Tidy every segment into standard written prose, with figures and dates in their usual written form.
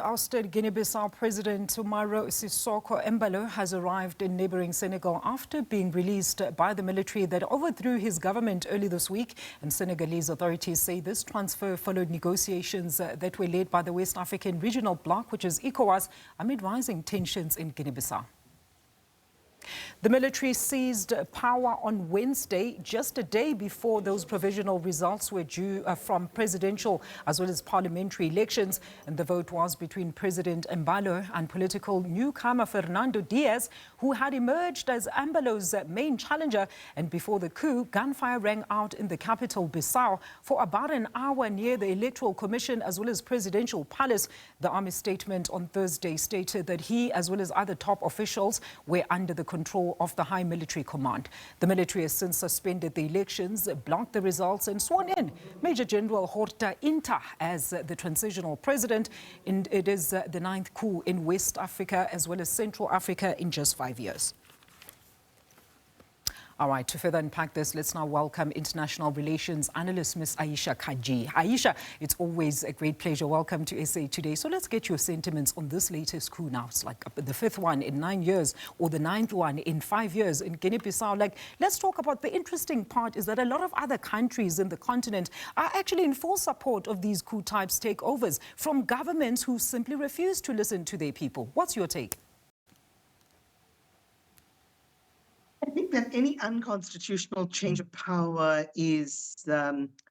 Ousted Guinea-Bissau President Umaro Sissoco Embaló has arrived in neighbouring Senegal after being released by the military that overthrew his government early this week. And Senegalese authorities say this transfer followed negotiations that were led by the West African regional bloc, which is ECOWAS, amid rising tensions in Guinea-Bissau. The military seized power on Wednesday, just a day before those provisional results were due from presidential as well as parliamentary elections. And the vote was between President Embaló and political newcomer Fernando Diaz, who had emerged as Embaló's main challenger. And before the coup, gunfire rang out in the capital, Bissau, for about an hour near the Electoral Commission as well as Presidential Palace. The army statement on Thursday stated that he, as well as other top officials, were under the control of the High Military Command. The military has since suspended the elections, blocked the results and sworn in Major General Horta Inta as the transitional president. And it is the 9th coup in West Africa as well as Central Africa in just 5 years. All right, to further unpack this, let's now welcome International Relations Analyst, Ms. Ayesha Kajee. Ayesha, it's always a great pleasure. Welcome to SA Today. So let's get your sentiments on this latest coup now. It's like the 5th one in 9 years or the 9th one in 5 years in Guinea-Bissau. Like, let's talk about the interesting part is that a lot of other countries in the continent are actually in full support of these coup types takeovers from governments who simply refuse to listen to their people. What's your take? I think that any unconstitutional change of power is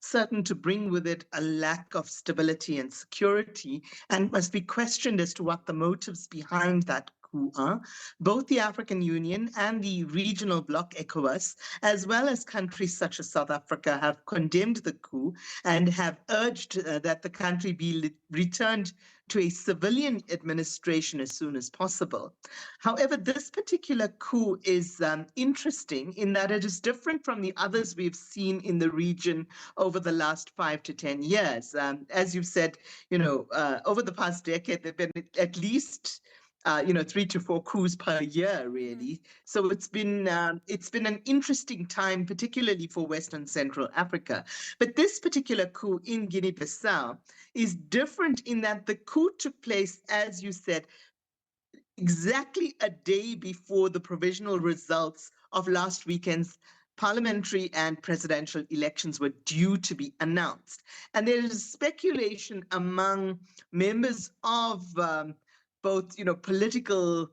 certain to bring with it a lack of stability and security, and must be questioned as to what the motives behind that coup are. Both the African Union and the regional bloc ECOWAS, as well as countries such as South Africa, have condemned the coup and have urged that the country be returned to a civilian administration as soon as possible. However, this particular coup is interesting in that it is different from the others we've seen in the region over the last 5 to 10 years. As you've said, over the past decade, there have been at least 3 to 4 coups per year, really. So it's been an interesting time, particularly for West and Central Africa. But this particular coup in Guinea-Bissau is different in that the coup took place, as you said, exactly a day before the provisional results of last weekend's parliamentary and presidential elections were due to be announced. And there is speculation among members of both, political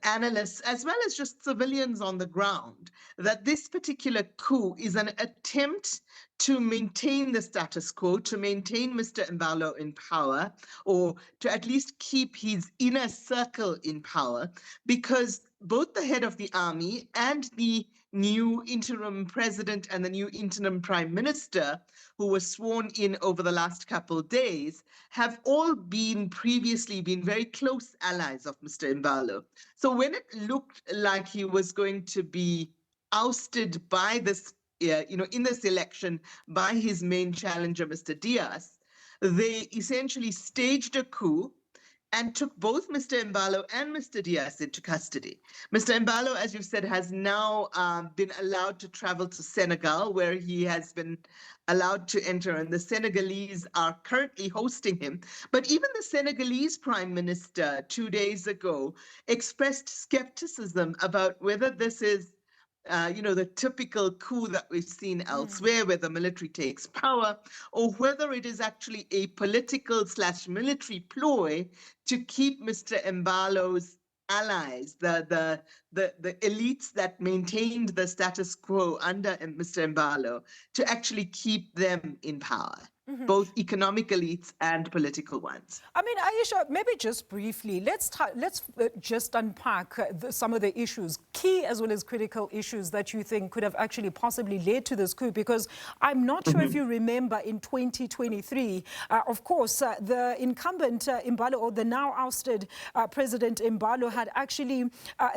analysts as well as just civilians on the ground, that this particular coup is an attempt to maintain the status quo, to maintain Mr. Embaló in power, or to at least keep his inner circle in power, because both the head of the army and the new interim president and the new interim prime minister, who was sworn in over the last couple of days, have all previously been very close allies of Mr. Embaló. So when it looked like he was going to be ousted by this, in this election by his main challenger, Mr. Diaz, they essentially staged a coup and took both Mr. Embaló and Mr. Diaz into custody. Mr. Embaló, as you said, has now been allowed to travel to Senegal, where he has been allowed to enter, and the Senegalese are currently hosting him. But even the Senegalese Prime Minister 2 days ago expressed skepticism about whether this is the typical coup that we've seen elsewhere, where the military takes power, or whether it is actually a political/military ploy to keep Mr. Embaló's allies, the elites that maintained the status quo under Mr. Embaló, to actually keep them in power. Both economic elites and political ones. I mean, Ayesha, maybe just briefly, let's just unpack some of the issues, key as well as critical issues that you think could have actually possibly led to this coup, because I'm not sure if you remember in 2023, of course, the incumbent Embaló, or the now ousted President Embaló, had actually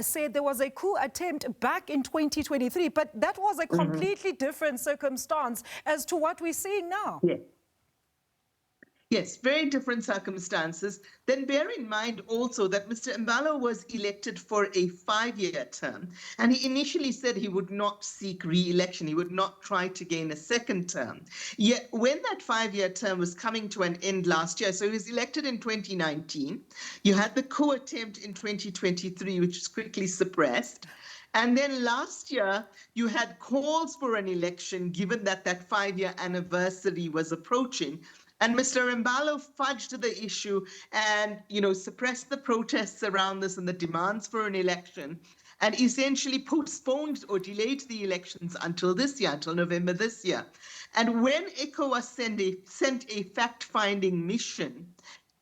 said there was a coup attempt back in 2023, but that was a completely different circumstance as to what we're seeing now. Yeah. Yes, very different circumstances. Then bear in mind also that Mr. Embaló was elected for a 5-year term, and he initially said he would not seek re-election. He would not try to gain a second term. Yet when that 5-year term was coming to an end last year, so he was elected in 2019, you had the coup attempt in 2023, which was quickly suppressed. And then last year, you had calls for an election, given that that 5-year anniversary was approaching. And Mr. Embaló fudged the issue and, suppressed the protests around this and the demands for an election, and essentially postponed or delayed the elections until this year, until November this year. And when ECOWAS sent a fact-finding mission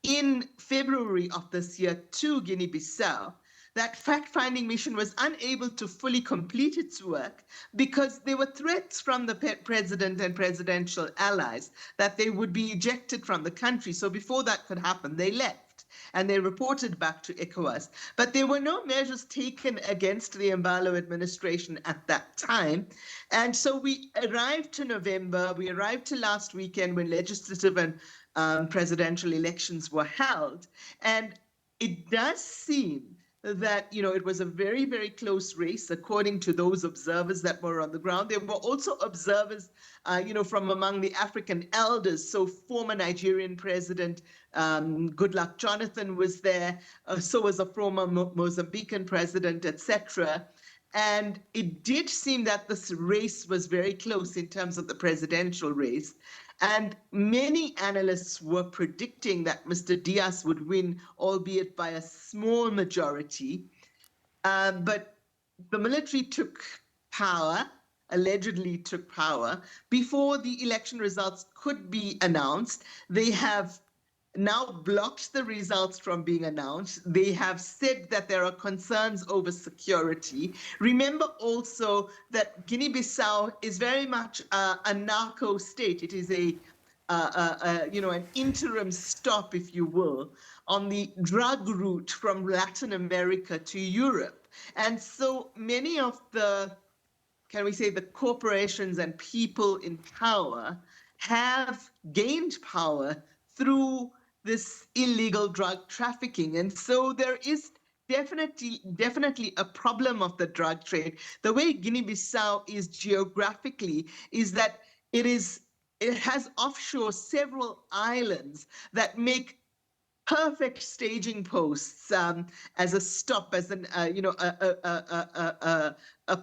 in February of this year to Guinea-Bissau, that fact-finding mission was unable to fully complete its work because there were threats from the president and presidential allies that they would be ejected from the country. So before that could happen, they left and they reported back to ECOWAS. But there were no measures taken against the Embaló administration at that time. And so we arrived to November, we arrived to last weekend when legislative and presidential elections were held. And it does seem that, it was a very, very close race, according to those observers that were on the ground. There were also observers, from among the African elders. So former Nigerian President Goodluck Jonathan was there. So was a former Mozambican president, etc. And it did seem that this race was very close in terms of the presidential race. And many analysts were predicting that Mr. Diaz would win, albeit by a small majority. But the military took power, allegedly took power, before the election results could be announced. They have now blocked the results from being announced. They have said that there are concerns over security. Remember also that Guinea-Bissau is very much a narco state. It is an interim stop, if you will, on the drug route from Latin America to Europe. And so many of the, the corporations and people in power have gained power through this illegal drug trafficking. And so there is definitely a problem of the drug trade. The way Guinea-Bissau is geographically is that it has offshore several islands that make perfect staging posts as a stop, as a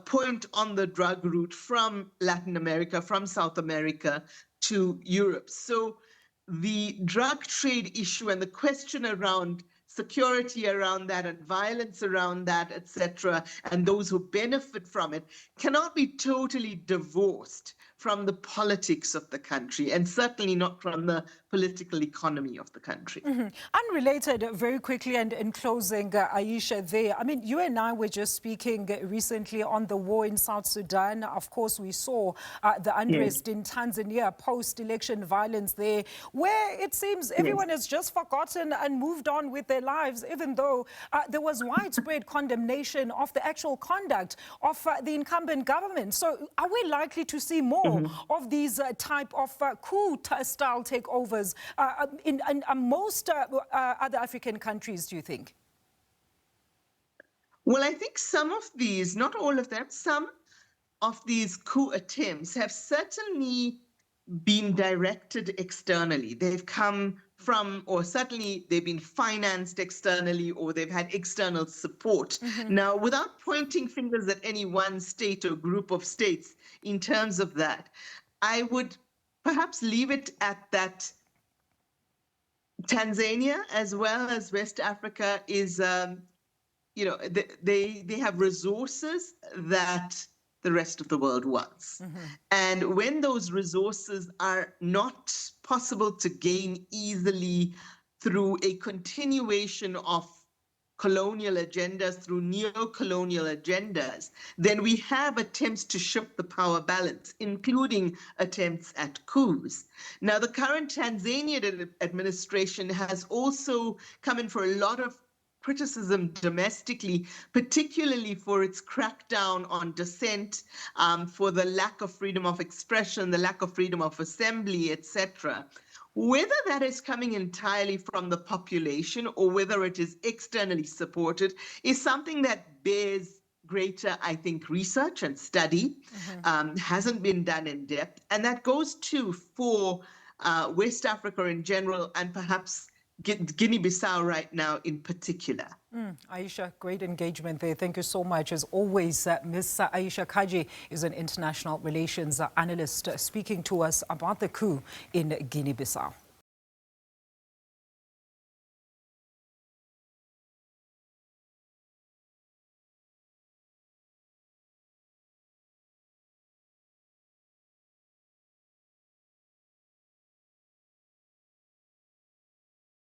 point on the drug route from Latin America, from South America to Europe. So the drug trade issue and the question around security around that and violence around that, etc., and those who benefit from it cannot be totally divorced from the politics of the country, and certainly not from the political economy of the country. Mm-hmm. Unrelated, very quickly, and in closing, Ayesha, there, I mean, you and I were just speaking recently on the war in South Sudan. Of course, we saw the unrest in Tanzania, post-election violence there, where it seems everyone has just forgotten and moved on with their lives, even though there was widespread condemnation of the actual conduct of the incumbent government. So are we likely to see more of these type of coup-style takeovers in most other African countries, do you think? Well, I think some of these, not all of them, some of these coup attempts have certainly been directed externally. They've come from, or certainly they've been financed externally, or they've had external support. Now, without pointing fingers at any one state or group of states in terms of that, I would perhaps leave it at that. Tanzania, as well as West Africa, is, they have resources that the rest of the world wants. And when those resources are not possible to gain easily through a continuation of colonial agendas, through neo-colonial agendas, then we have attempts to shift the power balance, including attempts at coups. Now, the current Tanzanian administration has also come in for a lot of criticism domestically, particularly for its crackdown on dissent, for the lack of freedom of expression, the lack of freedom of assembly, etc. Whether that is coming entirely from the population or whether it is externally supported is something that bears greater, I think, research and study. Hasn't been done in depth. And that goes too for West Africa in general and perhaps Guinea-Bissau right now in particular. Ayesha, great engagement there. Thank you so much. As always, Ms. Ayesha Kajee is an international relations analyst speaking to us about the coup in Guinea-Bissau.